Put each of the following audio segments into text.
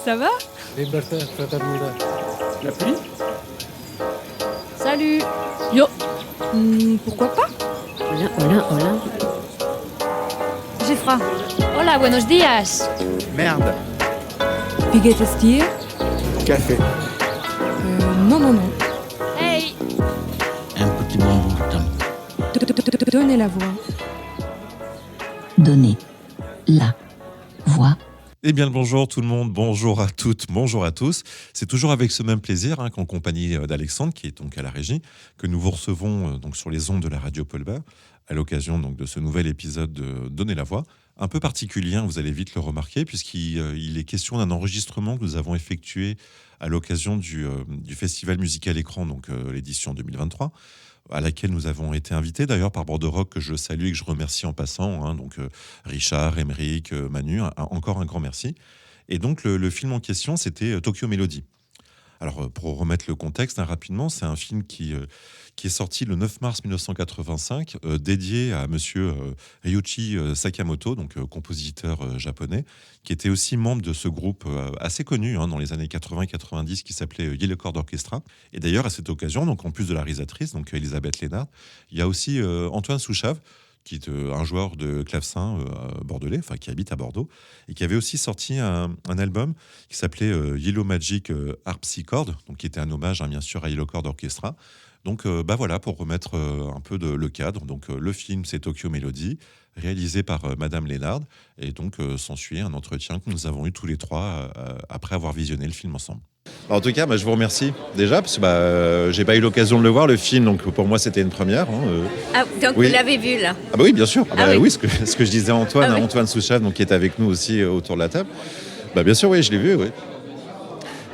Ça va? La pluie? Salut. Yo. Pourquoi pas? Hola. J'ai froid. Hola, buenos días. Merde. Wie geht es dir? Café. Non. Hey. Un petit bonbon de Donnez la voix. Donnez la voix. Eh bien le bonjour tout le monde, bonjour à toutes, bonjour à tous. C'est toujours avec ce même plaisir qu'en compagnie d'Alexandre, qui est donc à la régie, que nous vous recevons donc sur les ondes de la radio Paul Bert, à l'occasion donc de ce nouvel épisode de Donner la voix. Un peu particulier, vous allez vite le remarquer, puisqu'il est question d'un enregistrement que nous avons effectué à l'occasion du Festival Musical Écran, donc l'édition 2023, à laquelle nous avons été invités d'ailleurs par Bordeaux Rock, que je salue et que je remercie en passant, donc Richard, Émeric, Manu, encore un grand merci. Et donc le film en question, c'était Tokyo Melody. Alors pour remettre le contexte rapidement, c'est un film qui est sorti le 9 mars 1985, dédié à monsieur Ryuichi Sakamoto, donc compositeur japonais, qui était aussi membre de ce groupe assez connu dans les années 80-90 qui s'appelait Yellow Cord Orchestra. Et d'ailleurs, à cette occasion, donc en plus de la réalisatrice, donc Elisabeth Lénard, il y a aussi Antoine Souchave, qui est un joueur de clavecin bordelais, enfin qui habite à Bordeaux, et qui avait aussi sorti un album qui s'appelait Yellow Magic Harpsichord, donc qui était un hommage bien sûr à Yellow Cord Orchestra. Donc voilà, pour remettre un peu le cadre. Donc le film, c'est Tokyo Melody, réalisé par Madame Lénard, et donc s'ensuit un entretien que nous avons eu tous les trois après avoir visionné le film ensemble. En tout cas, je vous remercie déjà, parce que j'ai pas eu l'occasion de le voir, le film, donc pour moi c'était une première. Donc oui. Vous l'avez vu là? Oui, bien sûr. Oui. Oui, ce que je disais à Antoine, Antoine Souchave, donc, qui est avec nous aussi autour de la table. Bien sûr, oui, je l'ai vu, oui.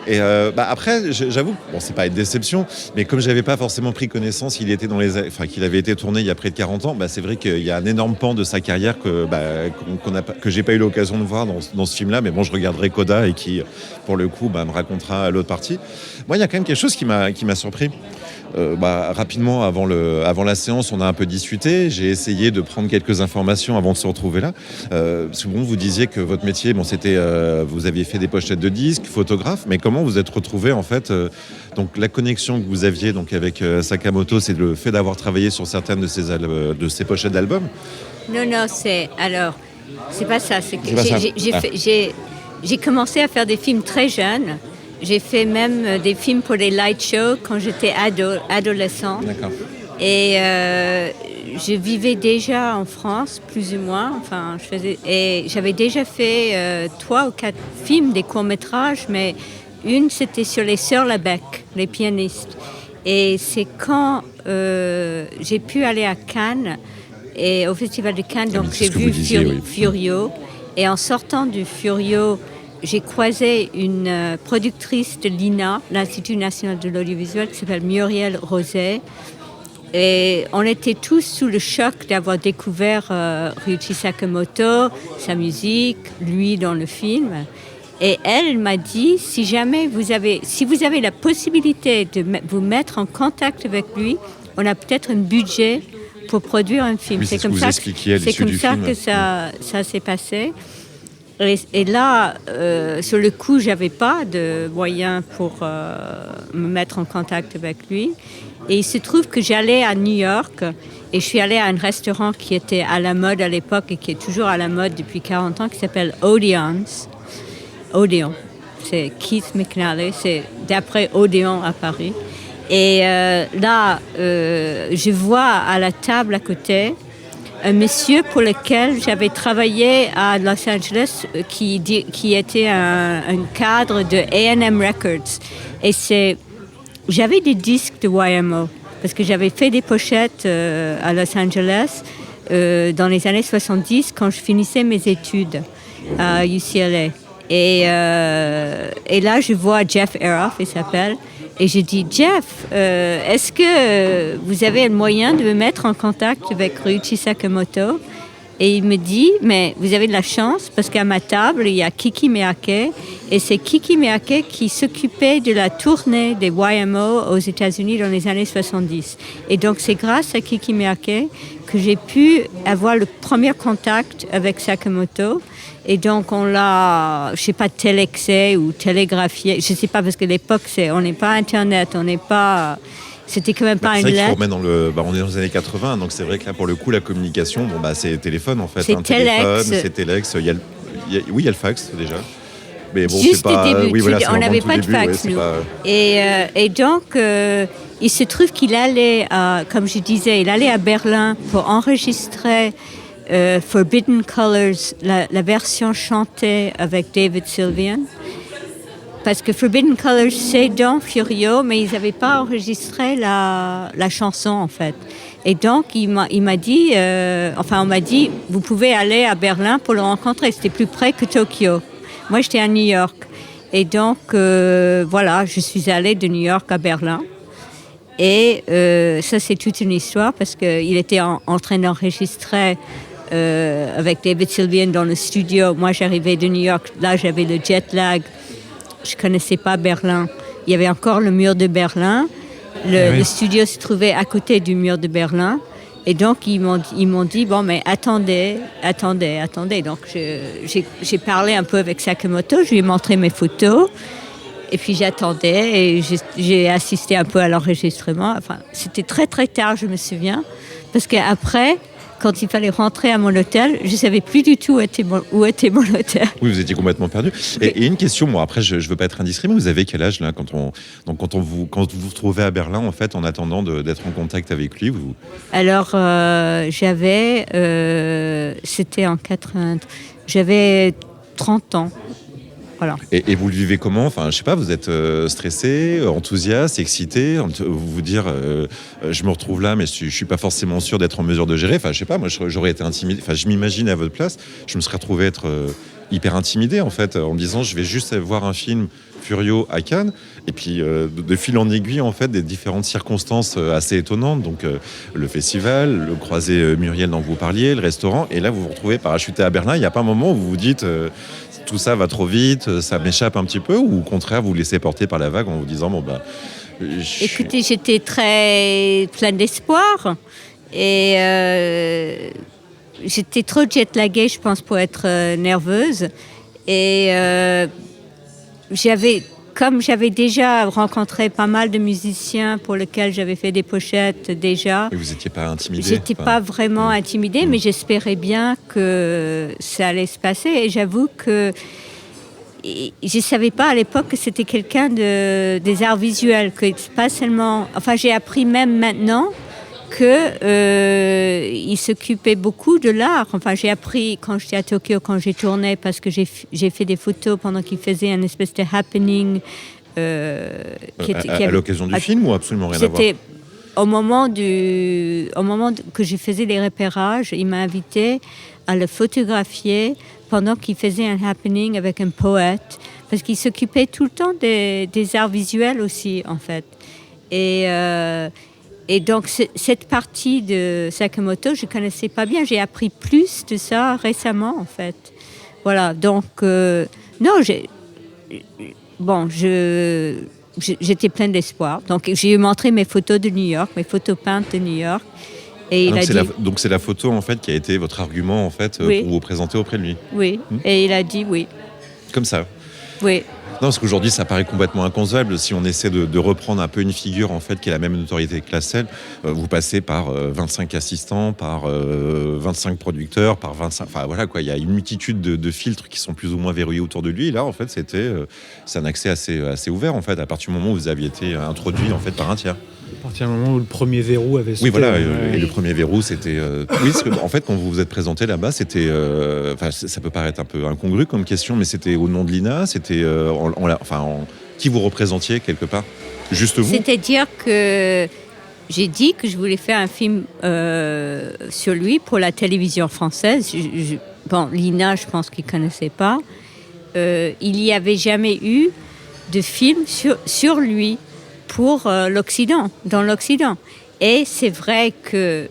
Et après, j'avoue, c'est pas une déception, mais comme j'avais pas forcément pris connaissance qu'il avait été tourné il y a près de 40 ans, c'est vrai qu'il y a un énorme pan de sa carrière que j'ai pas eu l'occasion de voir dans ce film-là, mais bon, je regarderai Coda et qui, pour le coup, me racontera l'autre partie. Moi, il y a quand même quelque chose qui m'a surpris. Rapidement, avant la séance, on a un peu discuté. J'ai essayé de prendre quelques informations avant de se retrouver là. Souvent, vous disiez que votre métier, c'était, vous aviez fait des pochettes de disques, photographe, mais comment vous êtes retrouvé en fait donc la connexion que vous aviez donc avec Sakamoto, c'est le fait d'avoir travaillé sur certaines de ces pochettes d'albums? Non, c'est pas ça. C'est que j'ai commencé à faire des films très jeunes. J'ai fait même des films pour les light shows quand j'étais adolescent. D'accord. Et je vivais déjà en France, plus ou moins. Et j'avais déjà fait 3 ou 4 films, des courts-métrages, mais une, c'était sur les Sœurs Labec, les pianistes. Et c'est quand j'ai pu aller à Cannes, et au Festival de Cannes, donc j'ai vu Furio. Et en sortant du Furio, j'ai croisé une productrice de l'INA, l'Institut national de l'audiovisuel, qui s'appelle Muriel Roset. Et on était tous sous le choc d'avoir découvert Ryuichi Sakamoto, sa musique, lui dans le film. Et elle m'a dit, si vous avez la possibilité de vous mettre en contact avec lui, on a peut-être un budget pour produire un film. Oui, c'est comme ça que ça s'est passé. Et là, sur le coup, j'avais pas de moyens pour me mettre en contact avec lui. Et il se trouve que j'allais à New York et je suis allée à un restaurant qui était à la mode à l'époque et qui est toujours à la mode depuis 40 ans, qui s'appelle Odeon. C'est Keith McNally, c'est d'après Odeon à Paris. Et là, je vois à la table à côté un monsieur pour lequel j'avais travaillé à Los Angeles qui était un cadre de A&M Records. Et j'avais des disques de YMO parce que j'avais fait des pochettes à Los Angeles dans les années 70 quand je finissais mes études à UCLA. Et là, je vois Jeff Eroff, il s'appelle. Et je dis, Jeff, est-ce que vous avez le moyen de me mettre en contact avec Ryuichi Sakamoto? Et il me dit, mais vous avez de la chance parce qu'à ma table, il y a Kiki Meake. Et c'est Kiki Meake qui s'occupait de la tournée des YMO aux États-Unis dans les années 70. Et donc, c'est grâce à Kiki Meake que j'ai pu avoir le premier contact avec Sakamoto. Et donc, on l'a, je sais pas, télexé ou télégraphié. Je sais pas, parce qu'à l'époque, on n'est pas Internet, on n'est pas... C'était quand même pas une lettre. C'est vrai qu'il faut remettre on est dans les années 80, donc c'est vrai que là, pour le coup, la communication, c'est téléphone en fait. C'est téléphone, c'est téléx. Il y a le fax déjà. Mais bon, juste c'est pas... au début, oui, on n'avait pas de fax, nous. Pas... Et donc, il se trouve qu'il allait, comme je disais, il allait à Berlin pour enregistrer Forbidden Colors, la version chantée avec David Sylvian. Parce que Forbidden Colors, c'est dans Furio, mais ils n'avaient pas enregistré la chanson, en fait. Et donc, il m'a dit, on m'a dit, vous pouvez aller à Berlin pour le rencontrer. C'était plus près que Tokyo. Moi, j'étais à New York. Et donc, voilà, je suis allée de New York à Berlin. Et ça, c'est toute une histoire, parce qu'il était en train d'enregistrer avec David Sylvian dans le studio. Moi, j'arrivais de New York. Là, j'avais le jet lag. Je ne connaissais pas Berlin. Il y avait encore le mur de Berlin. Le studio se trouvait à côté du mur de Berlin. Et donc, ils m'ont dit, bon, mais attendez. Donc, j'ai parlé un peu avec Sakamoto. Je lui ai montré mes photos. Et puis, j'attendais et j'ai assisté un peu à l'enregistrement. Enfin, c'était très, très tard, je me souviens. Parce qu'après... Quand il fallait rentrer à mon hôtel, je ne savais plus du tout où était mon hôtel. Oui, vous étiez complètement perdu. Et une question, moi, après, je ne veux pas être indiscret, mais vous avez quel âge là, quand vous vous retrouvez à Berlin, en fait, en attendant d'être en contact avec lui Alors, c'était en 80, j'avais 30 ans. Voilà. Et vous le vivez comment ? Enfin, je sais pas, vous êtes stressé, enthousiaste, excité, vous dire je me retrouve là, mais je suis pas forcément sûr d'être en mesure de gérer. Enfin, je sais pas, moi j'aurais été intimidé. Enfin, je m'imagine à votre place, je me serais retrouvé être hyper intimidé en fait, en me disant je vais juste voir un film Furio à Cannes, et puis de fil en aiguille en fait des différentes circonstances assez étonnantes. Donc le festival, le croisé Muriel dont vous parliez, le restaurant, et là vous vous retrouvez parachuté à Berlin. Il n'y a pas un moment où vous vous dites tout ça va trop vite, ça m'échappe un petit peu, ou au contraire vous vous laissez porter par la vague en vous disant Écoutez, j'étais très pleine d'espoir et j'étais trop jet-laguée, je pense, pour être nerveuse. Et j'avais déjà rencontré pas mal de musiciens pour lesquels j'avais fait des pochettes déjà. Et vous n'étiez pas intimidée ? J'étais pas vraiment intimidée, mais j'espérais bien que ça allait se passer. Et j'avoue que je savais pas à l'époque que c'était quelqu'un des arts visuels, que pas seulement. Enfin, j'ai appris même maintenant qu'il s'occupait beaucoup de l'art. Enfin, j'ai appris quand j'étais à Tokyo, quand j'ai tourné, parce que j'ai fait des photos pendant qu'il faisait un espèce de happening. À l'occasion du film ou absolument rien à voir ? C'était au moment que je faisais les repérages, il m'a invité à le photographier pendant qu'il faisait un happening avec un poète, parce qu'il s'occupait tout le temps des arts visuels aussi, en fait. Et donc, cette partie de Sakamoto, je ne connaissais pas bien. J'ai appris plus de ça récemment, en fait. Voilà, donc, j'étais pleine d'espoir. Donc, j'ai montré mes photos de New York, mes photos peintes de New York. Et donc, c'est la photo, en fait, qui a été votre argument, en fait, pour vous présenter auprès de lui. Oui, et il a dit oui. Comme ça. Oui. Non, parce qu'aujourd'hui, ça paraît complètement inconcevable. Si on essaie de reprendre un peu une figure, en fait, qui a la même notoriété que la selle, vous passez par 25 assistants, par 25 producteurs, par 25... Enfin, voilà, quoi. Il y a une multitude de filtres qui sont plus ou moins verrouillés autour de lui. Et là, en fait, c'est un accès assez ouvert, en fait, à partir du moment où vous aviez été introduit, en fait, par un tiers. À partir du moment où le premier verrou avait sauté. Oui, voilà. Et le premier verrou, c'était... Oui, parce que, en fait, quand vous vous êtes présenté là-bas, c'était... ça peut paraître un peu incongru comme question, mais c'était au nom de l'INA, c'était... qui vous représentiez quelque part ? Juste vous ? C'est-à-dire que j'ai dit que je voulais faire un film sur lui pour la télévision française. L'INA, je pense qu'ils ne connaissaient pas. Il n'y avait jamais eu de film sur lui pour dans l'Occident. Et c'est vrai que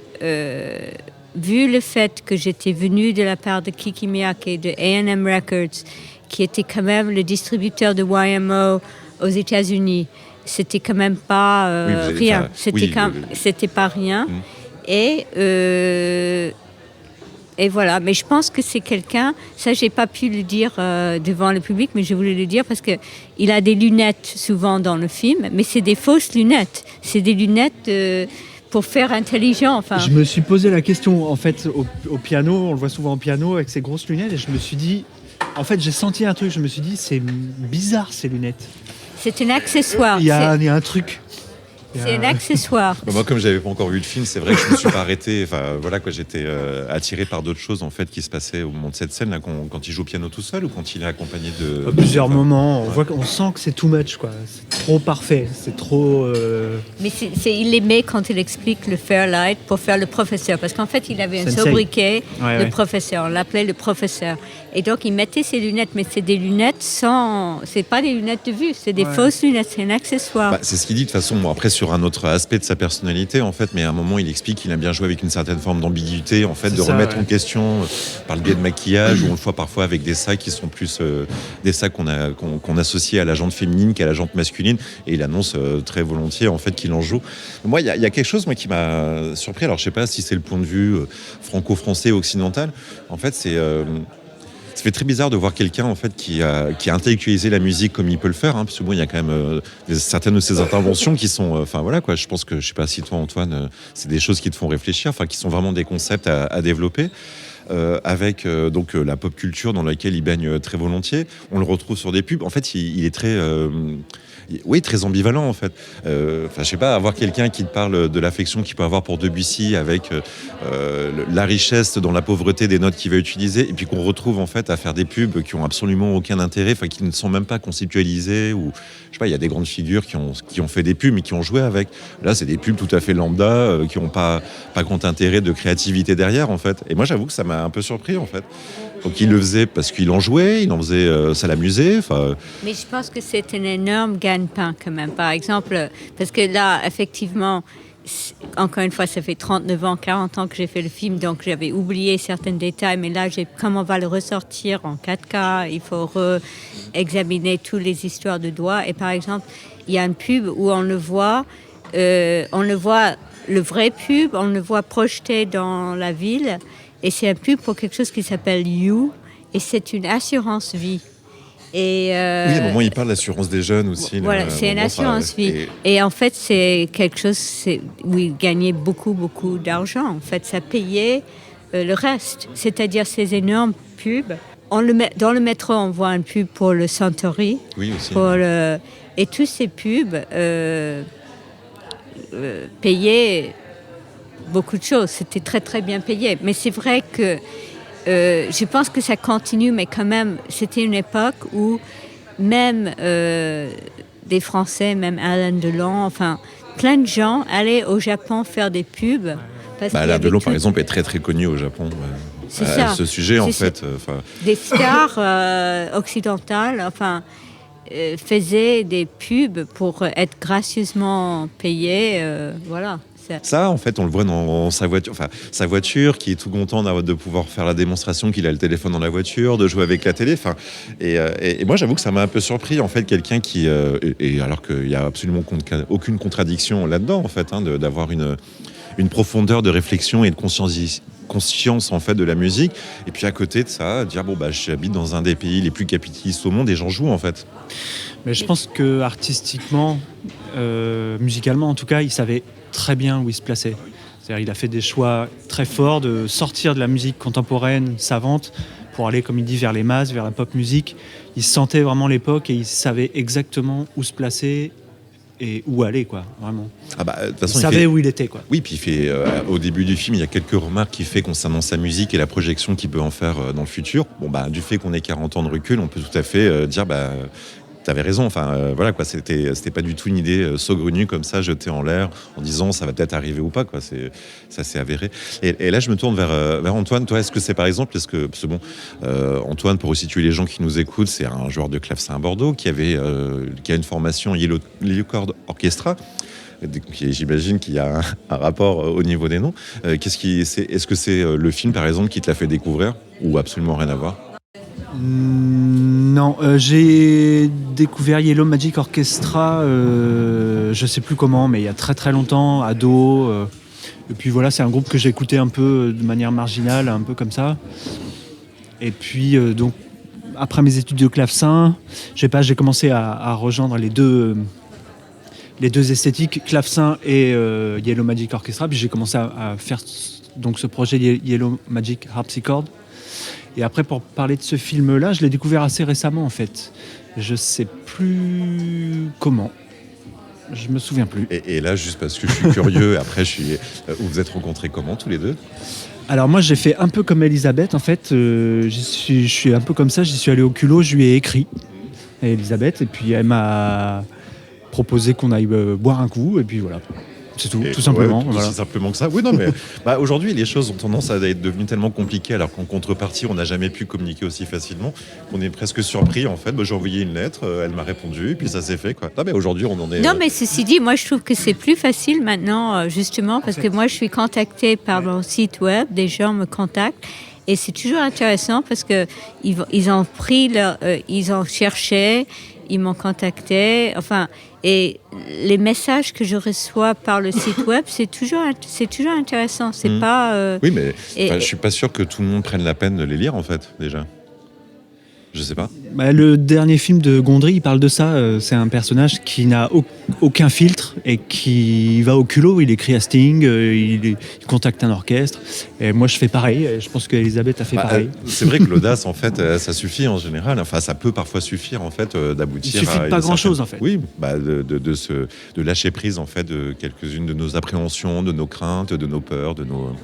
vu le fait que j'étais venue de la part de Kiki Miyake et de A&M Records, qui était quand même le distributeur de YMO aux États-Unis, c'était quand même pas rien. C'était pas rien. Et voilà, mais je pense que c'est quelqu'un, ça j'ai pas pu le dire devant le public, mais je voulais le dire parce qu'il a des lunettes souvent dans le film, mais c'est des fausses lunettes. C'est des lunettes pour faire intelligent. Enfin. Je me suis posé la question, en fait, au piano, on le voit souvent au piano avec ses grosses lunettes, et je me suis dit, en fait j'ai senti un truc, je me suis dit c'est bizarre ces lunettes. C'est un accessoire. Il y a un truc. C'est un accessoire. Moi, comme j'avais pas encore vu le film, c'est vrai que je me suis pas arrêté. Enfin, voilà quoi, j'étais attiré par d'autres choses en fait qui se passaient au moment de cette scène là, quand il joue au piano tout seul ou quand il est accompagné de. À plusieurs moments, on sent que c'est too much quoi. C'est trop parfait, c'est trop. Mais il aimait quand il explique le Fairlight pour faire le professeur, parce qu'en fait il avait un Sensei. sobriquet, professeur. On l'appelait le professeur. Et donc il mettait ses lunettes, mais c'est des lunettes c'est pas des lunettes de vue, c'est des fausses lunettes, c'est un accessoire. C'est ce qu'il dit de toute façon. Bon, après sur un autre aspect de sa personnalité en fait, mais à un moment il explique qu'il aime bien jouer avec une certaine forme d'ambiguïté en fait, de remettre en question par le biais de maquillage, ou on le voit parfois avec des sacs qui sont plus des sacs qu'on associe à la jante féminine qu'à la jante masculine, et il annonce très volontiers en fait qu'il en joue. Moi il y a quelque chose qui m'a surpris, alors je sais pas si c'est le point de vue franco-français ou occidental, en fait ça fait très bizarre de voir quelqu'un en fait qui a intellectualisé la musique comme il peut le faire, parce que bon, il y a quand même certaines de ses interventions qui sont, enfin voilà quoi. Je pense que je sais pas si toi Antoine, c'est des choses qui te font réfléchir, enfin qui sont vraiment des concepts à développer. Avec donc la pop culture dans laquelle il baigne très volontiers, on le retrouve sur des pubs. En fait, il est très très ambivalent en fait. Je sais pas, avoir quelqu'un qui te parle de l'affection qu'il peut avoir pour Debussy avec la richesse dans la pauvreté des notes qu'il va utiliser, et puis qu'on retrouve en fait à faire des pubs qui ont absolument aucun intérêt, enfin qui ne sont même pas conceptualisées, ou je sais pas, il y a des grandes figures qui ont fait des pubs mais qui ont joué avec. Là, c'est des pubs tout à fait lambda qui n'ont pas grand intérêt de créativité derrière en fait. Et moi, j'avoue que ça m'a un peu surpris en fait. Donc il le faisait parce qu'il en jouait, il en faisait, ça l'amusait. Mais je pense que c'est un énorme gagne-pain quand même. Par exemple, parce que là, effectivement, encore une fois, ça fait 39 ans, 40 ans que j'ai fait le film, donc j'avais oublié certains détails, mais là, comme on va le ressortir en 4K, il faut examiner toutes les histoires de doigts. Et par exemple, il y a une pub où on le voit, le vrai pub, on le voit projeté dans la ville, et c'est un pub pour quelque chose qui s'appelle You, et c'est une assurance vie. Et oui, à un moment, il parle d'assurance des jeunes aussi. Voilà, c'est une assurance vie. Et en fait, c'est quelque chose où il gagnait beaucoup, beaucoup d'argent. En fait, ça payait le reste. C'est-à-dire ces énormes pubs. Dans le métro, on voit une pub pour le Suntory. Oui, aussi. Et tous ces pubs payaient beaucoup de choses. C'était très, très bien payé. Mais c'est vrai que je pense que ça continue, mais quand même, c'était une époque où même des Français, même Alain Delon, enfin, plein de gens allaient au Japon faire des pubs. Alain Delon, par exemple, est très très connu au Japon. C'est ça. Ce sujet, en fait. Des stars occidentales, faisaient des pubs pour être gracieusement payées, voilà. Ça, en fait, on le voit dans sa voiture, qui est tout content de pouvoir faire la démonstration qu'il a le téléphone dans la voiture, de jouer avec la télé. Et moi, j'avoue que ça m'a un peu surpris, en fait, quelqu'un qui, alors qu'il y a absolument aucune contradiction là-dedans, en fait, d'avoir une profondeur de réflexion et de conscience en fait de la musique, et puis à côté de ça, dire j'habite dans un des pays les plus capitalistes au monde et j'en joue en fait. Mais je pense que artistiquement, musicalement en tout cas, il savait très bien où il se plaçait. C'est-à-dire, il a fait des choix très forts de sortir de la musique contemporaine, savante, pour aller, comme il dit, vers les masses, vers la pop musique. Il sentait vraiment l'époque et il savait exactement où se placer et où aller, quoi, vraiment. De toute façon, il savait où il était, quoi. Oui, puis il fait, au début du film, il y a quelques remarques qu'il fait concernant sa musique et la projection qu'il peut en faire dans le futur. Du fait qu'on ait 40 ans de recul, on peut tout à fait dire... T'avais raison, voilà quoi, c'était pas du tout une idée saugrenue comme ça, jetée en l'air, en disant ça va peut-être arriver ou pas, quoi. Ça s'est avéré. Et là, je me tourne vers Antoine. Toi, est-ce que c'est par exemple, parce que Antoine, pour resituer les gens qui nous écoutent, c'est un joueur de clavecin à Bordeaux qui a une formation Yellow Chord Orchestra. J'imagine qu'il y a un rapport au niveau des noms. Est-ce que c'est le film, par exemple, qui te l'a fait découvrir ou absolument rien à voir? Non, j'ai découvert Yellow Magic Orchestra, je sais plus comment, mais il y a très très longtemps, ado. Et puis voilà, c'est un groupe que j'ai écouté un peu de manière marginale, un peu comme ça. Et puis donc après mes études de clavecin, j'ai commencé à rejoindre les deux esthétiques, clavecin et Yellow Magic Orchestra. Puis j'ai commencé à faire donc ce projet Yellow Magic Harpsichord. Et après, pour parler de ce film-là, je l'ai découvert assez récemment en fait. Je sais plus comment. Je me souviens plus. Et là, juste parce que je suis curieux, après, vous vous êtes rencontrés comment tous les deux? Alors moi, j'ai fait un peu comme Elisabeth en fait. Je suis un peu comme ça. J'y suis allé au culot. Je lui ai écrit à Elisabeth et puis elle m'a proposé qu'on aille boire un coup. Et puis voilà. C'est tout simplement. Ouais, voilà. aussi simplement que ça. Oui, non, mais aujourd'hui, les choses ont tendance à être devenues tellement compliquées, alors qu'en contrepartie, on n'a jamais pu communiquer aussi facilement. On est presque surpris, en fait. J'ai envoyé une lettre, elle m'a répondu, et puis ça s'est fait, quoi. Non, mais aujourd'hui, on en est. Non, mais ceci dit, moi, je trouve que c'est plus facile maintenant, justement, parce que moi, je suis contactée par mon site web, des gens me contactent. Et c'est toujours intéressant parce que ils ont pris ils ont cherché, ils m'ont contacté, enfin, et les messages que je reçois par le site web, c'est toujours intéressant. C'est pas. Oui, mais je suis pas sûr que tout le monde prenne la peine de les lire, en fait, déjà. Je sais pas. Le dernier film de Gondry, il parle de ça. C'est un personnage qui n'a aucun filtre et qui va au culot. Il écrit à Sting, il contacte un orchestre. Et moi, je fais pareil. Je pense qu'Elisabeth a fait pareil. C'est vrai que l'audace, en fait, ça suffit en général. Enfin, ça peut parfois suffire, en fait, d'aboutir. Il suffit de pas grand-chose, en fait. Oui, de lâcher prise, en fait, de quelques-unes de nos appréhensions, de nos craintes, de nos peurs, de nos.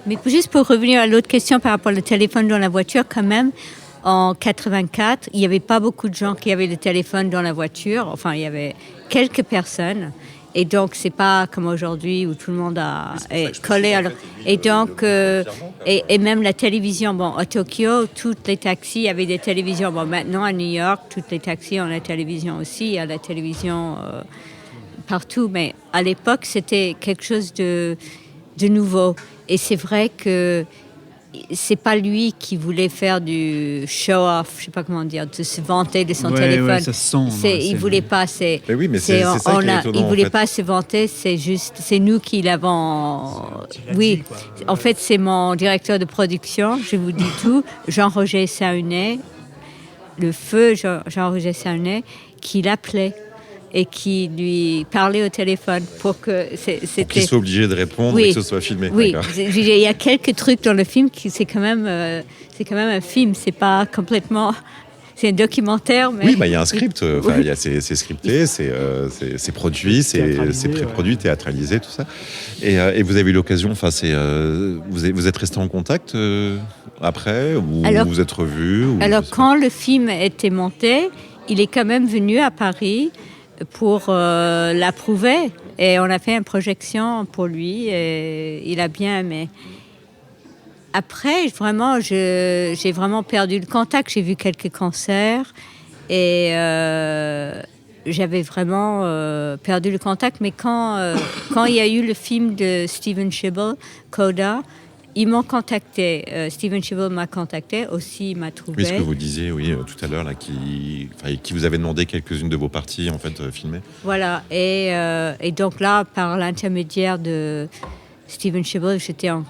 Mais juste pour revenir à l'autre question par rapport au téléphone dans la voiture, quand même. En 84, il n'y avait pas beaucoup de gens qui avaient le téléphone dans la voiture. Enfin, il y avait quelques personnes. Et donc, c'est pas comme aujourd'hui où tout le monde est collé. Et donc, et même la télévision. Bon, à Tokyo, toutes les taxis avaient des télévisions. Bon, maintenant, à New York, toutes les taxis ont la télévision aussi. Il y a la télévision partout. Mais à l'époque, c'était quelque chose de nouveau. Et c'est vrai que c'est pas lui qui voulait faire du show-off, je sais pas comment dire, de se vanter de son téléphone. Ouais, ça se sent. Il voulait pas. Mais oui, mais c'est ça qui est étonnant. Il voulait pas se vanter. C'est nous qui l'avons. Oui, en fait, c'est mon directeur de production. Je vous dis tout. Jean-Roger Sahunet, le feu Jean-Roger Sahunet, qui l'appelait et qui lui parlait au téléphone pour qu'il soit obligé de répondre et que ce soit filmé. Oui, il y a quelques trucs dans le film qui c'est quand même un film, c'est pas complètement. C'est un documentaire, mais. Oui, il y a un script. C'est scripté, c'est produit, c'est pré-produit, théâtralisé, tout ça. Et vous avez eu l'occasion. Vous êtes resté en contact après, ou vous êtes revus. Alors quand le film était monté, il est quand même venu à Paris pour l'approuver, et on a fait une projection pour lui et il a bien aimé. Après, vraiment, j'ai vraiment perdu le contact. J'ai vu quelques concerts et j'avais vraiment perdu le contact. Mais quand il y a eu le film de Steven Shibble, Coda, ils m'ont contacté. Steven Shibble m'a contacté, aussi il m'a trouvé. Oui, ce que vous disiez, tout à l'heure, là, qui vous avait demandé quelques-unes de vos parties, en fait, filmées. Voilà, et donc là, par l'intermédiaire de Steven Shibble, j'étais en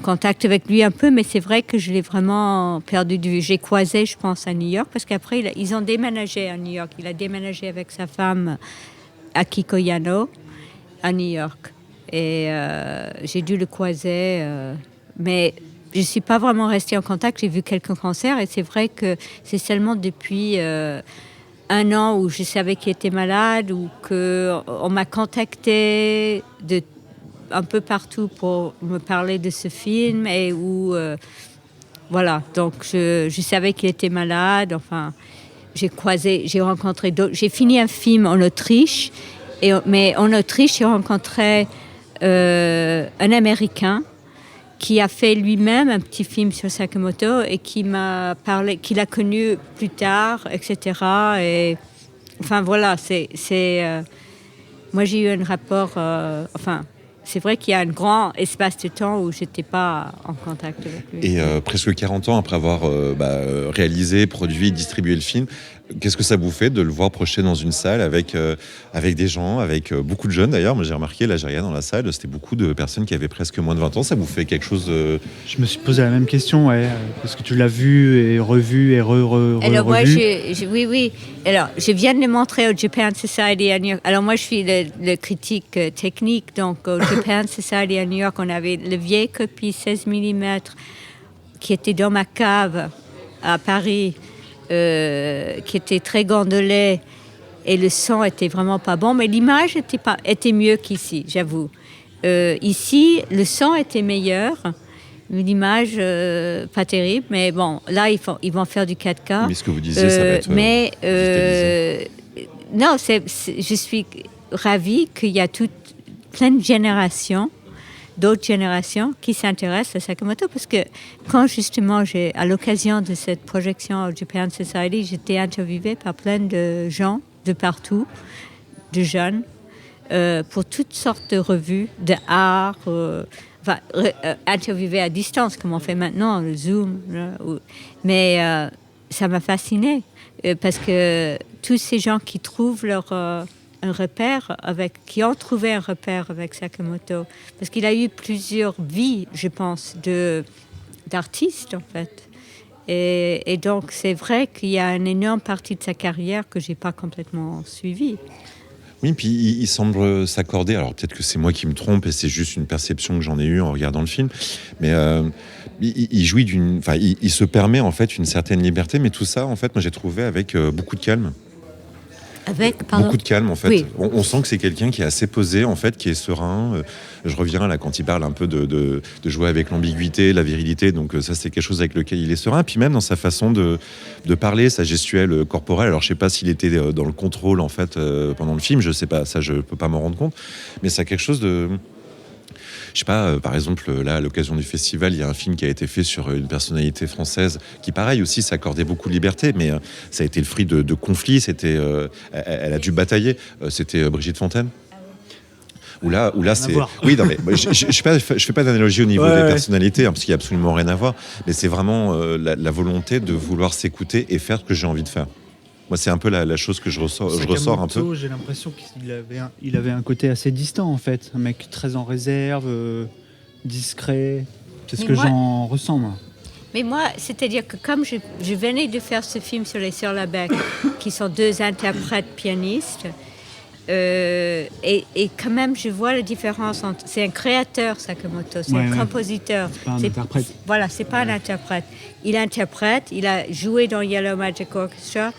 contact avec lui un peu, mais c'est vrai que je l'ai vraiment perdu de vue. J'ai croisé, je pense, à New York, parce qu'après, ils ont déménagé à New York. Il a déménagé avec sa femme Akiko Yano à New York. Et j'ai dû le croiser, mais je ne suis pas vraiment restée en contact. J'ai vu quelques concerts et c'est vrai que c'est seulement depuis un an où je savais qu'il était malade ou qu'on m'a contacté un peu partout pour me parler de ce film et où, voilà, donc je savais qu'il était malade. Enfin, j'ai rencontré d'autres. J'ai fini un film en Autriche, mais en Autriche, j'ai rencontré un Américain qui a fait lui-même un petit film sur Sakamoto et qui m'a parlé, qu'il a connu plus tard, etc. Et enfin voilà, moi, j'ai eu un rapport... c'est vrai qu'il y a un grand espace de temps où je n'étais pas en contact avec lui. Et presque 40 ans après avoir réalisé, produit, distribué le film, qu'est-ce que ça vous fait de le voir projeté dans une salle avec des gens, avec beaucoup de jeunes d'ailleurs? Moi j'ai remarqué, là j'ai regardé dans la salle, c'était beaucoup de personnes qui avaient presque moins de 20 ans. Ça vous fait quelque chose de... Je me suis posé la même question, ouais, parce que tu l'as vu et revu et Alors moi, revu. oui. Alors, je viens de le montrer au Japan Society à New York. Alors moi, je suis le critique technique, donc au Japan Society à New York, on avait le vieille copie 16 mm qui était dans ma cave à Paris, qui était très gondolé, et le son était vraiment pas bon, mais l'image était mieux qu'ici, j'avoue. Ici, le son était meilleur, l'image pas terrible, mais bon, là ils vont faire du 4K. Mais ce que vous disiez, ça va être non, je suis ravie qu'il y a plein de générations, d'autres générations qui s'intéressent à Sakamoto, parce que quand justement, à l'occasion de cette projection au Japan Society, j'étais interviewée par plein de gens de partout, de jeunes, pour toutes sortes de revues, d'art, interviewés à distance, comme on fait maintenant, le Zoom. Mais ça m'a fascinée, parce que tous ces gens qui trouvent qui ont trouvé un repère avec Sakamoto, parce qu'il a eu plusieurs vies, je pense, d'artistes, en fait. Et donc, c'est vrai qu'il y a une énorme partie de sa carrière que je n'ai pas complètement suivie. Oui, puis il semble s'accorder, alors peut-être que c'est moi qui me trompe et c'est juste une perception que j'en ai eue en regardant le film, mais il jouit il se permet en fait une certaine liberté, mais tout ça, en fait, moi j'ai trouvé avec beaucoup de calme. Beaucoup de calme en fait. Oui. On sent que c'est quelqu'un qui est assez posé en fait, qui est serein. Je reviens là quand il parle un peu de jouer avec l'ambiguïté, la virilité. Donc ça c'est quelque chose avec lequel il est serein. Puis même dans sa façon de parler, sa gestuelle corporelle. Alors je sais pas s'il était dans le contrôle en fait pendant le film. Je sais pas, ça je peux pas m'en rendre compte. Mais ça a quelque chose de... Je sais pas, par exemple, là, à l'occasion du festival, il y a un film qui a été fait sur une personnalité française qui, pareil, aussi s'accordait beaucoup de liberté, mais ça a été le fruit de conflits. Elle a dû batailler. C'était Brigitte Fontaine. Où là c'est... Oui, non, mais je fais pas d'analogie au niveau des personnalités, parce qu'il y a absolument rien à voir. Mais c'est vraiment la volonté de vouloir s'écouter et faire ce que j'ai envie de faire. Moi, c'est un peu la chose que je ressors un peu. J'ai l'impression qu'il avait un côté assez distant, en fait. Un mec très en réserve, discret. C'est ce que j'en ressens, moi. Mais moi, c'est-à-dire que comme je venais de faire ce film sur les Sœurs Labec, qui sont deux interprètes pianistes, et quand même, je vois la différence entre... C'est un créateur, Sakamoto, c'est un compositeur. C'est pas un interprète. Voilà, c'est pas un interprète. Il interprète, il a joué dans Yellow Magic Orchestra,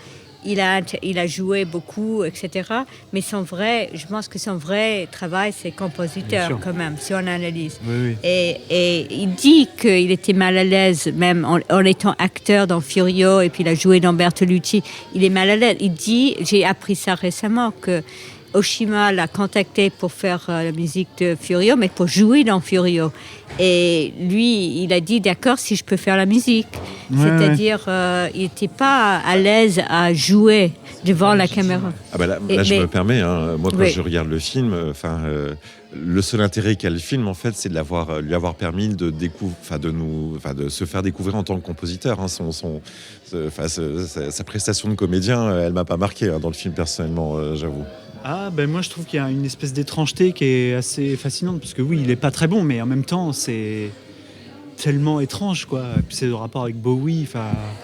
il a joué beaucoup, etc. Mais je pense que son vrai travail, c'est compositeur, quand même, si on analyse. Oui. Et il dit qu'il était mal à l'aise, même en étant acteur dans Furio, et puis il a joué dans Bertolucci. Il est mal à l'aise. Il dit, j'ai appris ça récemment, que Oshima l'a contacté pour faire la musique de Furio, mais pour jouer dans Furio. Et lui, il a dit, d'accord, si je peux faire la musique. C'est-à-dire, il n'était pas à l'aise à jouer devant la caméra. Ah bah là je me permets, moi quand je regarde le film, le seul intérêt qu'a le film, en fait, c'est de lui avoir permis de se faire découvrir en tant que compositeur. Sa prestation de comédien, elle m'a pas marqué dans le film personnellement, j'avoue. Ah, ben moi je trouve qu'il y a une espèce d'étrangeté qui est assez fascinante, parce que oui, il est pas très bon, mais en même temps, c'est tellement étrange, quoi. Et puis c'est le rapport avec Bowie,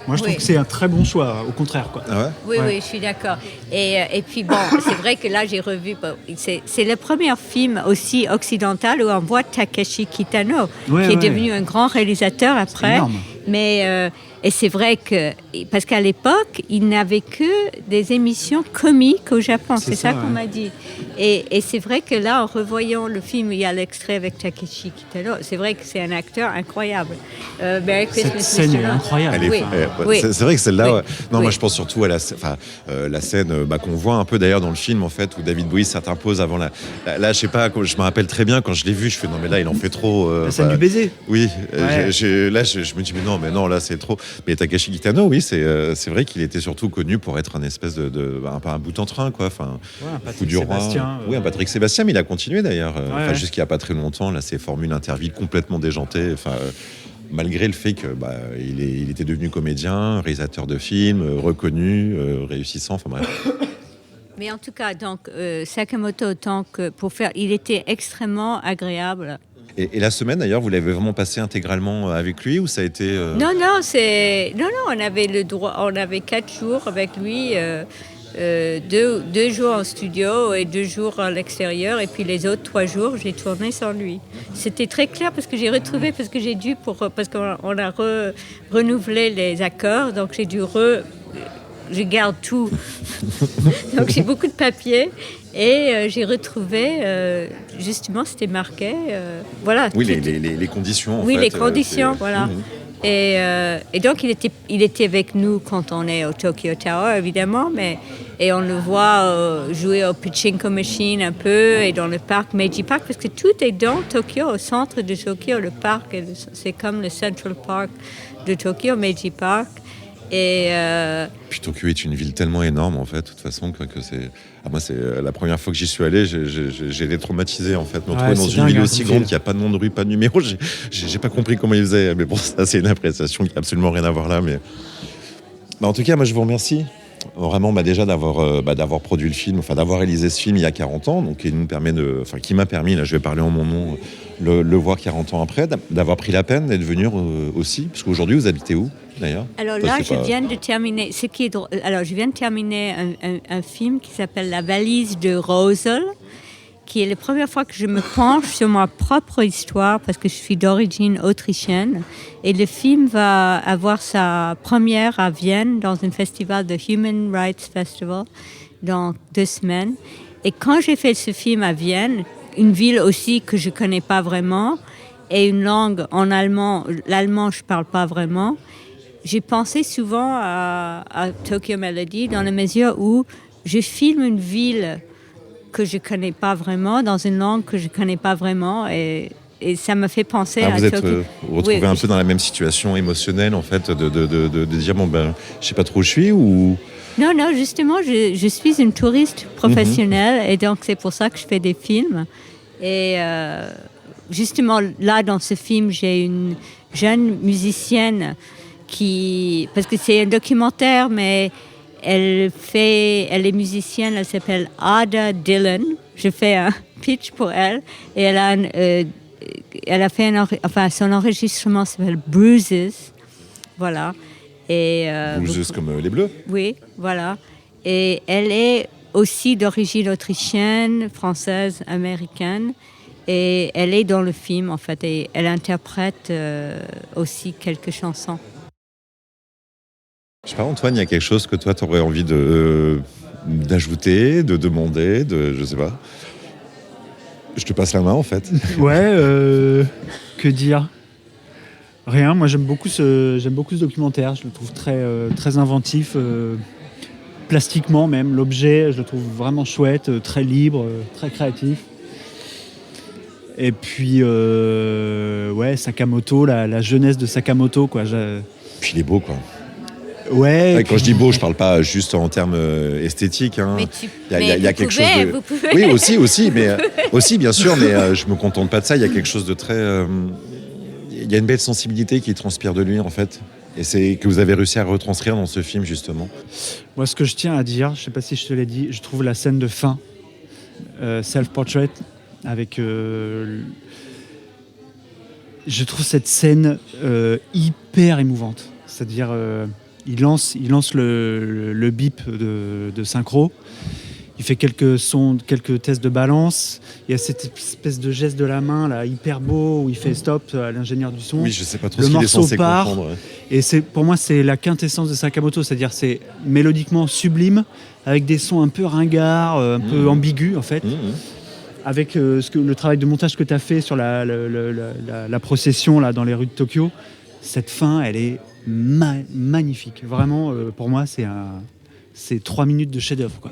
moi je trouve que c'est un très bon choix, au contraire, quoi. Ah ouais ? Oui, je suis d'accord. Et puis bon, c'est vrai que là j'ai revu, c'est le premier film aussi occidental où on voit Takeshi Kitano, qui est devenu un grand réalisateur après. Mais et c'est vrai que, parce qu'à l'époque, il n'avait que des émissions comiques au Japon, c'est ça qu'on m'a dit. Et c'est vrai que là, en revoyant le film, il y a l'extrait avec Takeshi Kitano, c'est vrai que c'est un acteur incroyable. Cette scène est incroyable. C'est vrai que celle-là... Moi je pense surtout à la scène qu'on voit un peu d'ailleurs dans le film, en fait, où David Bowie s'interpose avant la... Là, je sais pas, je me rappelle très bien, quand je l'ai vu, je fais non mais là, il en fait trop... La scène du baiser. Oui, là, je me dis mais non, là, c'est trop... Mais Takeshi Kitano, oui, c'est vrai qu'il était surtout connu pour être un espèce un bout en train, quoi. Enfin, Ouais, un coup Patrick du roi. Sébastien. Oui, un Patrick Sébastien, mais il a continué d'ailleurs. Ouais. Jusqu'il n'y a pas très longtemps, là, ses formules interviews complètement déjantées. Enfin, malgré le fait que il était devenu comédien, réalisateur de films, reconnu, réussissant. Enfin bref. Mais en tout cas, donc Sakamoto, il était extrêmement agréable. Et la semaine d'ailleurs, vous l'avez vraiment passé intégralement avec lui ou ça a été Non, on avait le droit, on avait 4 jours avec lui, 2 jours en studio et 2 jours à l'extérieur, et puis les autres 3 jours, j'ai tourné sans lui. C'était très clair parce que j'ai retrouvé, parce qu'on a renouvelé les accords, donc je garde tout. Donc j'ai beaucoup de papiers et j'ai retrouvé, justement, c'était marqué. Voilà. Oui, les conditions. Oui, en fait, les conditions, voilà. Et donc il était avec nous quand on est au Tokyo Tower, évidemment, et on le voit jouer au Pachinko Machine un peu et dans le parc Meiji Park, parce que tout est dans Tokyo, au centre de Tokyo, le parc, c'est comme le Central Park de Tokyo, Meiji Park. Puis Tokyo est une ville tellement énorme en fait, de toute façon que c'est. Moi, c'est la première fois que j'y suis allé, j'ai été traumatisé en fait. Me retrouver dans une ville aussi grande qui a pas de nom de rue, pas de numéro. J'ai pas compris comment ils faisaient. Mais bon, ça c'est une appréciation qui a absolument rien à voir là. Mais en tout cas, moi je vous remercie vraiment déjà d'avoir produit le film, enfin d'avoir réalisé ce film il y a 40 ans, donc qui m'a permis, là je vais parler en mon nom, le voir 40 ans après, d'avoir pris la peine d'être venu aussi, parce qu'aujourd'hui vous habitez où d'ailleurs? Alors là, je viens de terminer, je viens de terminer un film qui s'appelle La valise de Rosel, qui est la première fois que je me penche sur ma propre histoire, parce que je suis d'origine autrichienne. Et le film va avoir sa première à Vienne, dans un festival de Human Rights Festival, dans 2 semaines. Et quand j'ai fait ce film à Vienne, une ville aussi que je ne connais pas vraiment, et une langue en allemand, l'allemand je ne parle pas vraiment, j'ai pensé souvent à Tokyo Melody, dans la mesure où je filme une ville que je ne connais pas vraiment, dans une langue que je ne connais pas vraiment, et ça me fait penser à Tokyo. Vous vous retrouvez un peu dans la même situation émotionnelle, en fait, de dire, je ne sais pas trop où je suis, ou... Non, justement, je suis une touriste professionnelle, et donc c'est pour ça que je fais des films. Et justement, là, dans ce film, j'ai une jeune musicienne parce que c'est un documentaire, mais elle est musicienne, elle s'appelle Ada Dillon. Je fais un pitch pour elle et elle a fait son enregistrement s'appelle Bruises, voilà. Et Bruises comme les Bleus. Oui, voilà. Et elle est aussi d'origine autrichienne, française, américaine. Et elle est dans le film, en fait, et elle interprète aussi quelques chansons. Je sais pas, Antoine, il y a quelque chose que toi, tu aurais envie d'ajouter, de demander, je sais pas. Je te passe la main, en fait. Ouais, que dire? Rien, moi j'aime beaucoup ce documentaire, je le trouve très inventif, plastiquement même, l'objet, je le trouve vraiment chouette, très libre, très créatif. Et puis, Sakamoto, la jeunesse de Sakamoto, quoi. Puis il est beau, quoi. Ouais. Quand je dis beau, je parle pas juste en termes esthétiques. Hein. Mais il y a quelque chose de... vous pouvez. Oui, aussi, mais aussi, bien sûr, mais je me contente pas de ça. Il y a quelque chose de très... Il y a une belle sensibilité qui transpire de lui, en fait. Et c'est que vous avez réussi à retranscrire dans ce film, justement. Moi, ce que je tiens à dire, je sais pas si je te l'ai dit, je trouve la scène de fin, self-portrait, avec... Je trouve cette scène hyper émouvante. C'est-à-dire... Il lance le bip de synchro. Il fait quelques tests de balance. Il y a cette espèce de geste de la main là, hyper beau où il fait stop à l'ingénieur du son. Oui, je sais pas trop le ce qu'il est morceau censé part, comprendre. Ouais. Et pour moi, c'est la quintessence de Sakamoto. C'est-à-dire, c'est mélodiquement sublime, avec des sons un peu ringards, un peu ambigus en fait. Avec le travail de montage que tu as fait sur la procession là, dans les rues de Tokyo. Cette fin, elle est magnifique. Vraiment, pour moi, c'est 3 minutes de chef-d'œuvre, quoi.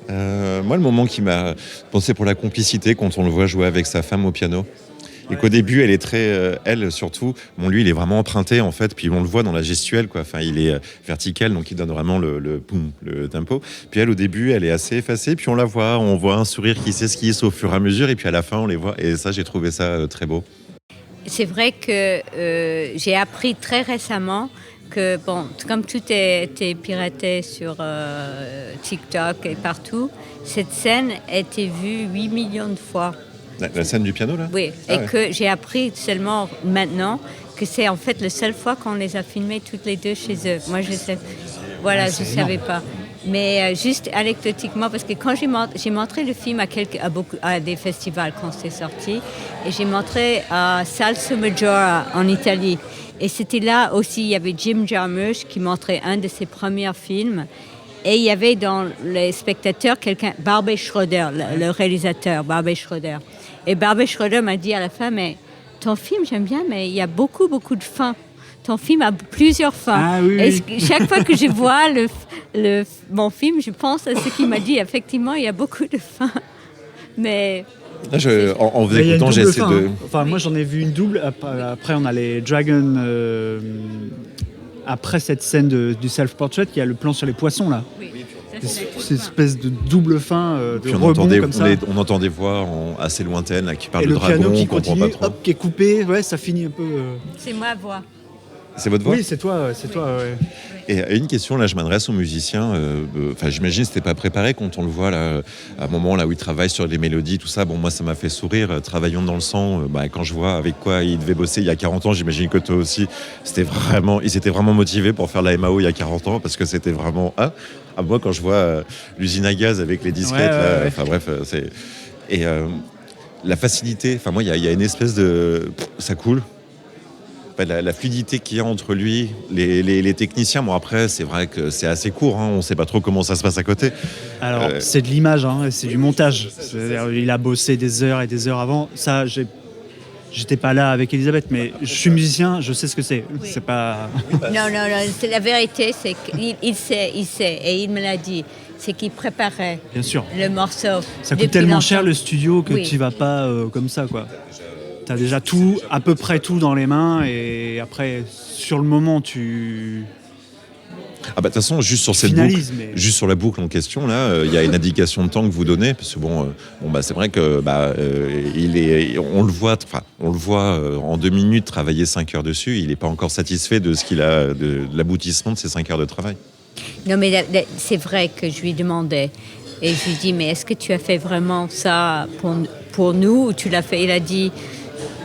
Moi, le moment qui m'a pensé pour la complicité, quand on le voit jouer avec sa femme au piano, Et qu'au début, elle est très, elle surtout, bon, lui, il est vraiment emprunté en fait, puis on le voit dans la gestuelle, quoi. Enfin, il est vertical, donc il donne vraiment le tempo. Puis elle, au début, elle est assez effacée, puis on voit un sourire qui s'esquisse au fur et à mesure, et puis à la fin, on les voit. Et ça, j'ai trouvé ça très beau. C'est vrai que j'ai appris très récemment que, bon, comme tout est piraté sur TikTok et partout, cette scène a été vue 8 millions de fois. La scène du piano, là? Oui, que j'ai appris seulement maintenant que c'est en fait la seule fois qu'on les a filmés toutes les deux chez eux. Moi, je sais, voilà, je ne savais pas. Mais juste anecdotiquement, parce que quand j'ai montré le film à des festivals quand c'est sorti, et j'ai montré à Salsa Maggiore en Italie. Et c'était là aussi, il y avait Jim Jarmusch qui montrait un de ses premiers films. Et il y avait dans les spectateurs Barbet Schroeder, le réalisateur, Barbet Schroeder. Et Barbet Schroeder m'a dit à la fin, mais ton film, j'aime bien, mais il y a beaucoup de fins. Ton film a plusieurs fins. Ah, oui, et chaque fois que je vois mon film, je pense à ce qu'il m'a dit. Effectivement, il y a beaucoup de fins. Mais... En vous écoutant, j'ai essayé de... Enfin, moi, j'en ai vu une double. Après, on a les Dragons... après cette scène du self-portrait, il y a le plan sur les poissons, là. Oui. Cette espèce de double fin, de Puis rebond comme ça. on entend des voix assez lointaines là, qui parlent et de le dragon, piano qui qu'on comprend continue, pas trop. hop, qui est coupé, ouais, ça finit un peu... C'est ma voix. C'est votre voix? Oui, c'est toi, ouais. Et une question, là, je m'adresse aux musiciens. J'imagine que c'était pas préparé quand on le voit, là, à un moment là, où il travaille sur les mélodies, tout ça. Bon, moi, ça m'a fait sourire. Travaillons dans le sang, quand je vois avec quoi il devait bosser il y a 40 ans, j'imagine que toi aussi, ils étaient vraiment motivés pour faire la MAO il y a 40 ans, parce que c'était vraiment... moi, quand je vois l'usine à gaz avec les disquettes, enfin bref, c'est... Et la facilité, enfin moi, il y a une espèce de... Ça coule. La fluidité qu'il y a entre lui, les techniciens. Bon, après, c'est vrai que c'est assez court, on ne sait pas trop comment ça se passe à côté. Alors, c'est de l'image, c'est du montage. C'est-à-dire, il a bossé des heures et des heures avant. Ça, j'étais pas là avec Elisabeth, mais je suis musicien, je sais ce que c'est. Oui. C'est pas... Non, c'est la vérité, c'est qu'il sait, et il me l'a dit. C'est qu'il préparait Bien sûr. le morceau. Ça coûte tellement cher le studio que tu vas pas comme ça, quoi. T'as déjà tout, à peu près tout dans les mains, et après, sur le moment, tu... De toute façon, juste sur cette boucle, juste sur la boucle en question, là, il y a une indication de temps que vous donnez, parce que c'est vrai que on le voit en 2 minutes travailler 5 heures dessus. Il n'est pas encore satisfait de ce qu'il a, de l'aboutissement de ces 5 heures de travail. Non, mais c'est vrai que je lui demandais, et je lui dis, mais est-ce que tu as fait vraiment ça pour nous, ou tu l'as fait? Il a dit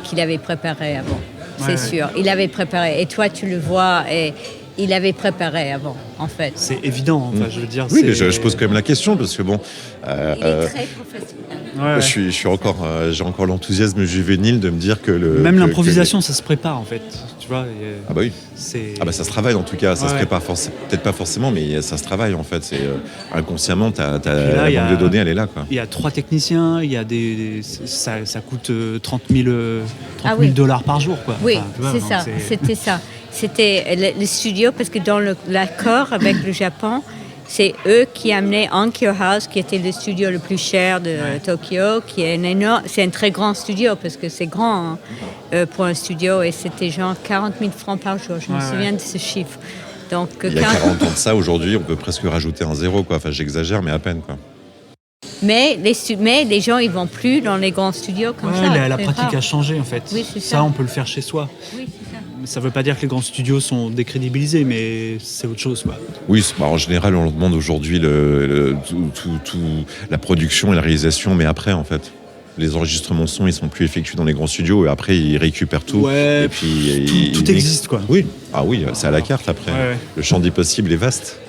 qu'il avait préparé avant, c'est sûr. Il avait préparé, et toi tu le vois, et il avait préparé avant, en fait. C'est évident, je veux dire. Oui, mais je pose quand même la question, parce que bon... il est très professionnel. Je suis encore, j'ai encore l'enthousiasme juvénile de me dire que même l'improvisation, ça se prépare, en fait. Tu vois. Ah bah oui. Ça se travaille en tout cas. Ça se prépare peut-être pas forcément, mais ça se travaille en fait. C'est inconsciemment, la banque de données, elle est là, quoi. Il y a 3 techniciens. Il y a ça coûte 30 000 $ par jour, quoi. Oui, c'était ça. C'était le studio, parce que dans l'accord avec le Japon, c'est eux qui amenaient Onkyo House, qui était le studio le plus cher de Tokyo, qui est c'est un très grand studio, parce que c'est grand pour un studio, et c'était genre 40 000 francs par jour. Je me souviens de ce chiffre. Donc, il y a 40 ans de ça, aujourd'hui, on peut presque rajouter un zéro, quoi. Enfin, j'exagère, mais à peine, quoi. Mais les gens, ils vont plus dans les grands studios comme ça. La pratique a changé, en fait. Oui, c'est ça. On peut le faire chez soi. Oui, c'est ça. Ça ne veut pas dire que les grands studios sont décrédibilisés, mais c'est autre chose, quoi. Oui, en général, on leur demande aujourd'hui la production et la réalisation, mais après, en fait. Les enregistrements son, ils sont plus effectués dans les grands studios, et après, ils récupèrent tout. Ouais, et puis, tout existe, quoi. Oui, c'est à la carte, après. Ouais. Le champ des possibles est vaste.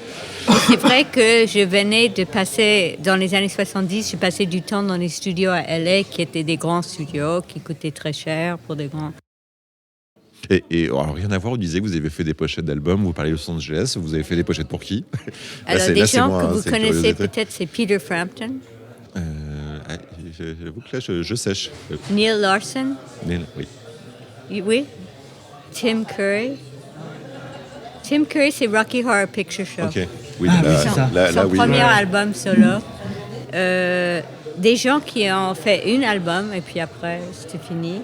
C'est vrai que je venais de passer, dans les années 70, je passais du temps dans les studios à LA, qui étaient des grands studios, qui coûtaient très cher pour des grands... Et alors, rien à voir, vous disiez que vous avez fait des pochettes d'albums, vous parlez de Los Angeles, vous avez fait des pochettes pour qui? Alors, des gens que vous connaissez peut-être, c'est Peter Frampton. J'avoue que là, je sèche. Neil Larson. Oui. Oui. Tim Curry. Tim Curry, c'est Rocky Horror Picture Show. Ok. Oui, son premier album solo. Des gens qui ont fait un album, et puis après, c'était fini.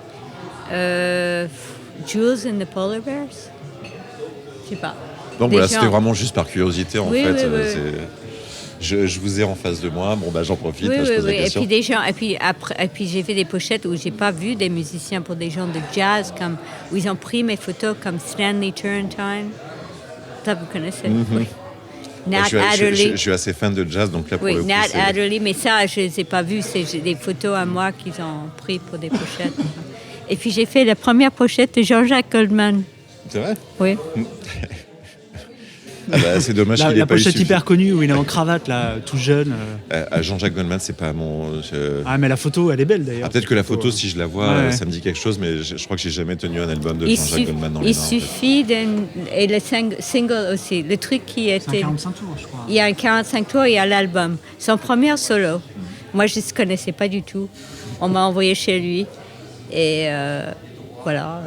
Jules and the Polar Bears. Je sais pas. Donc Des voilà, gens- c'était vraiment juste par curiosité en Oui, fait. oui, oui. Je vous ai en face de moi, bon bah j'en profite, Oui, je oui, pose la oui. Et question. puis des gens, et puis j'ai fait des pochettes où j'ai pas vu des musiciens pour des gens de jazz où ils ont pris mes photos comme Stanley Turrentine. Ça vous connaissez? Oui. Nat Adderley. Je suis assez fan de jazz, donc là pour Oui, le coup, Nat c'est- Adderley, mais ça, je ne les ai pas vus. C'est des photos à moi qu'ils ont pris pour des pochettes. Et puis j'ai fait la première pochette de Jean-Jacques Goldman. C'est vrai. Oui. Ah bah, c'est dommage qu'il La n'ait pas eu pochette suffi- hyper connue où il est en cravate, là, tout jeune. À Jean-Jacques Goldman, c'est pas mon. Ah, mais la photo, elle est belle d'ailleurs. Ah, peut-être que la photo, si je la vois, Ouais. ça me dit quelque chose, mais je crois que j'ai jamais tenu un album de Il, Jean-Jacques Goldman dans les il mains. en fait. suffit et le single aussi. Le truc qui C'est un était. 45 tours, je crois. Il y a un 45 tours, il y a l'album. Son premier solo. Moi, je ne connaissais pas du tout. On m'a envoyé chez lui. Et voilà.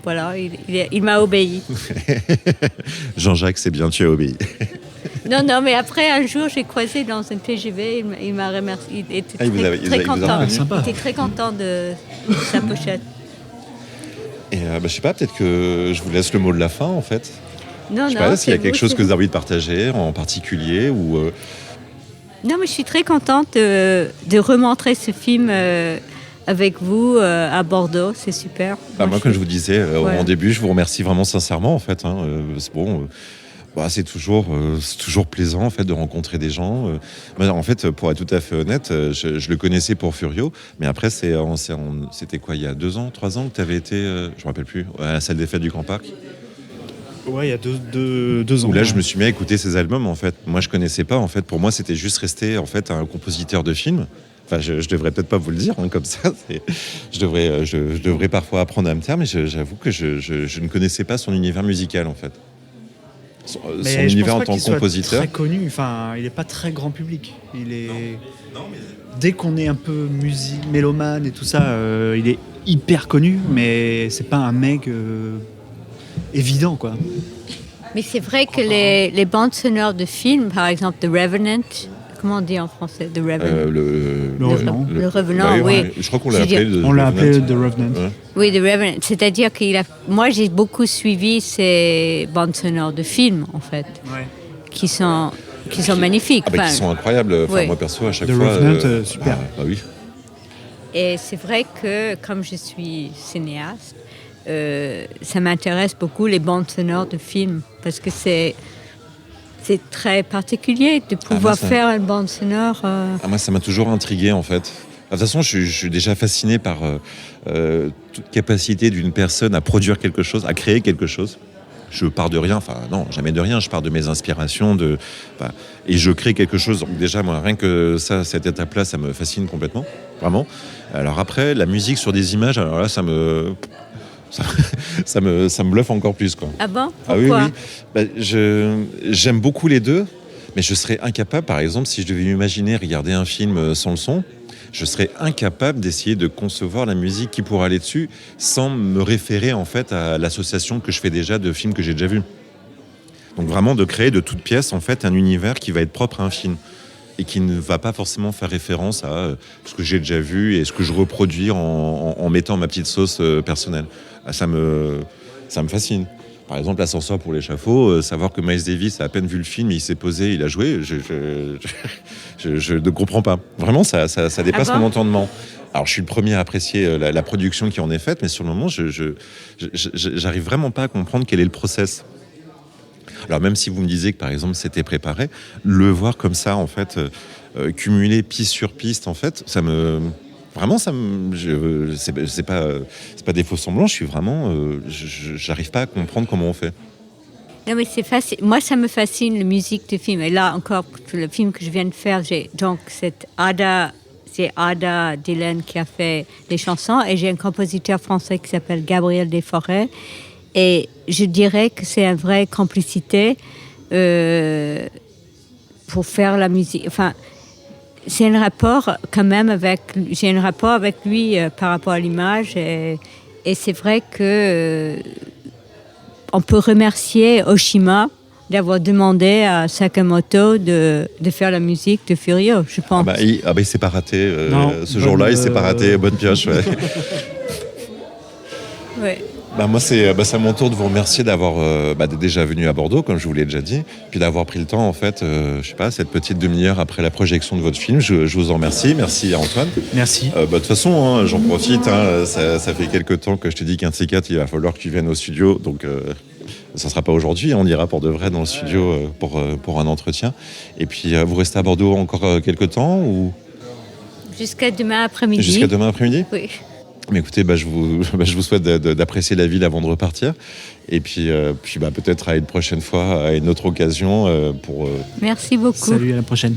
Voilà, il m'a obéi. Jean-Jacques, c'est bien, tu as obéi. Non, mais après, un jour, j'ai croisé dans un TGV. Il m'a remercié. Il était Ah, il vous a- très, il vous a- très il vous a content. reconnu. Sympa. Il était très content de sa pochette. Et bah, je sais pas, peut-être que je vous laisse le mot de la fin en fait. Non, Je sais non. pas s'il y a c'est quelque vous, chose c'est que vous vous. avez envie de partager en particulier ou. Non, mais je suis très contente de remontrer ce film avec vous à Bordeaux. C'est super. Moi, comme je vous disais Ouais. en début, je vous remercie vraiment sincèrement en fait. C'est bon. C'est toujours plaisant en fait de rencontrer des gens. Moi, en fait, pour être tout à fait honnête, je le connaissais pour Furio, mais après c'était quoi, il y a 2 ans, 3 ans que tu avais été, je me rappelle plus, à la salle des fêtes du Grand Parc. Ouais, il y a deux ans. Où là, je me suis mis à écouter ses albums en fait. Moi, je connaissais pas en fait. Pour moi, c'était juste rester en fait un compositeur de films. Enfin, je devrais peut-être pas vous le dire comme ça. Je devrais parfois apprendre à me taire, mais j'avoue que je ne connaissais pas son univers musical en fait. Son Mais je univers pense en pas tant qu'il que soit compositeur. très connu. Enfin, il est pas très grand public. Il est. Dès qu'on est un peu mélomane et tout ça, il est hyper connu, mais c'est pas un mec évident, quoi. Mais c'est vrai que les bandes sonores de films, par exemple The Revenant, comment on dit en français The Revenant Le Revenant. Le Revenant, oui. Je crois qu'on l'a Je veux appelé. dire- On l'a appelé Revenant. The Revenant. Ouais. Oui, The Revenant. C'est-à-dire moi, j'ai beaucoup suivi ces bandes sonores de films, en fait, Ouais. qui sont magnifiques. Ah bah, Enfin, qui sont incroyables. Enfin, ouais. moi perso, à chaque The fois. Revenant, super. Oui. Et c'est vrai que, comme je suis cinéaste, ça m'intéresse beaucoup les bandes sonores de films, parce que c'est très particulier de pouvoir ça- faire une bande sonore. Moi, ça m'a toujours intrigué en fait. De toute façon, je suis déjà fasciné par toute capacité d'une personne à produire quelque chose, à créer quelque chose. Je pars de rien, enfin non, jamais de rien, je pars de mes inspirations, et je crée quelque chose. Donc déjà, moi, rien que ça, cette étape-là, ça me fascine complètement, vraiment. Alors après, la musique sur des images, alors là, ça me bluffe encore plus, quoi. Ah bon? Ah oui, Pourquoi? oui. J'aime beaucoup les deux, mais je serais incapable, par exemple, si je devais m'imaginer regarder un film sans le son, je serais incapable d'essayer de concevoir la musique qui pourrait aller dessus sans me référer en fait à l'association que je fais déjà de films que j'ai déjà vus. Donc vraiment de créer de toute pièce en fait un univers qui va être propre à un film et qui ne va pas forcément faire référence à ce que j'ai déjà vu et ce que je reproduis en mettant ma petite sauce personnelle. Ça me fascine. Par exemple, L'ascenseur pour l'échafaud, savoir que Miles Davis a à peine vu le film, il s'est posé, il a joué, je ne comprends pas. Vraiment, ça dépasse Ah bon mon entendement. Alors, je suis le premier à apprécier la production qui en est faite, mais sur le moment, j'arrive vraiment pas à comprendre quel est le process. Alors, même si vous me disiez que, par exemple, c'était préparé, le voir comme ça, en fait, cumuler piste sur piste, en fait, vraiment, c'est pas des faux semblants. Je suis vraiment, j'arrive pas à comprendre comment on fait. Non, mais c'est facile. Moi, ça me fascine, la musique de film. Et là, encore, le film que je viens de faire, c'est Ada Dylan qui a fait les chansons. Et j'ai un compositeur français qui s'appelle Gabriel Desforêts. Et je dirais que c'est une vraie complicité pour faire la musique. Enfin, c'est un rapport quand même j'ai un rapport avec lui par rapport à l'image et c'est vrai que on peut remercier Oshima d'avoir demandé à Sakamoto de faire la musique de Furio, je pense. Il s'est pas raté. Non, ce jour-là, il s'est pas raté. Bonne pioche. Ouais. Ouais. Moi, c'est à mon tour de vous remercier d'avoir d'être déjà venu à Bordeaux, comme je vous l'ai déjà dit, puis d'avoir pris le temps, en fait, cette petite demi-heure après la projection de votre film. Je vous en remercie. Merci à Antoine. Merci. De toute façon, j'en profite. Ça fait quelques temps que je te dis qu'un de ces quatre, il va falloir que tu viennes au studio. Donc, ça ne sera pas aujourd'hui. On ira pour de vrai dans le studio pour un entretien. Et puis, vous restez à Bordeaux encore quelques temps ou... Jusqu'à demain après-midi. Jusqu'à demain après-midi ? Oui. Mais écoutez, je vous souhaite d'apprécier la ville avant de repartir. Et puis peut-être à une prochaine fois, à une autre occasion. Merci beaucoup. Salut, à la prochaine.